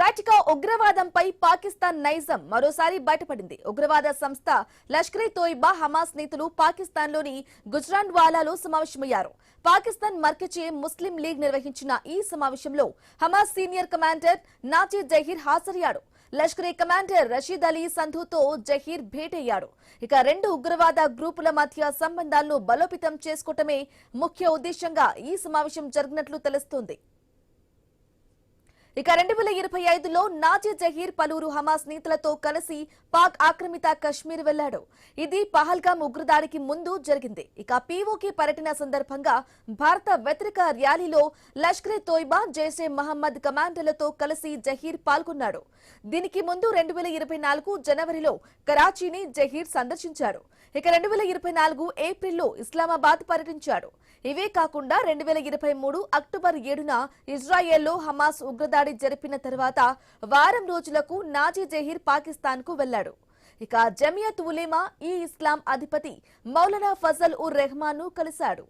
Right గా ఉగ్రవాదంపై పాకిస్తాన్ నైజం మరోసారి బయటపడింది. ఉగ్రవాద సంస్థ లష్కరే తోయిబా హమాస్ నేతలు పాకిస్తాన్లోని గుజ్రాండ్వాలాలో సమావేశమయ్యారు. పాకిస్తాన్ మర్కజీ ముస్లిం లీగ్ నిర్వహించిన ఈ సమావేశంలో Hamas senior commander Naji Zaheer హాజరయ్యాడు. లష్కరే కమాండర్ రషీద్ అలీ సంధుతో జహీర్ భేటయ్యాడు. ఇక రెండు ఉగ్రవాద గ్రూపుల మధ్య సంబంధాలను బలోపేతం చేసుకోవటమే ముఖ్య ఉద్దేశంగా ఈ సమావేశం జరిగినట్లు తెలుస్తోంది. ఇక 2025లో నాజీ జహీర్ పలువురు హమాస్ నేతలతో కలిసి పాక్ ఆక్రమిత కశ్మీర్ వెళ్లాడు. ఇది పహల్గామ్ ఉగ్రదాడికి ముందు జరిగింది. ఇక పీఓకే పర్యటన సందర్భంగా భారత వ్యతిరేక ర్యాలీలో లష్కరే తోయిబా జైషే మహమ్మద్ కమాండర్లతో కలిసి జహీర్ పాల్గొన్నాడు. దీనికి ముందు 2024 జనవరిలో కరాచీని జహీర్ సందర్శించాడు. ఇక 2024 ఏప్రిల్లో ఇస్లామాబాద్ పర్యటించాడు. ఇవే కాకుండా 2023 అక్టోబర్ 7న ఇజ్రాయెల్లో హమాస్ ఉగ్రదాడి జరిపిన తర్వాత వారం రోజులకు నాజీ జహీర్ పాకిస్తాన్ కు వెళ్లాడు. ఇక జమియత్ ఉలేమా ఈ ఇస్లాం అధిపతి మౌలానా ఫజల్ ఉర్ రెహమాన్ ను కలిశాడు.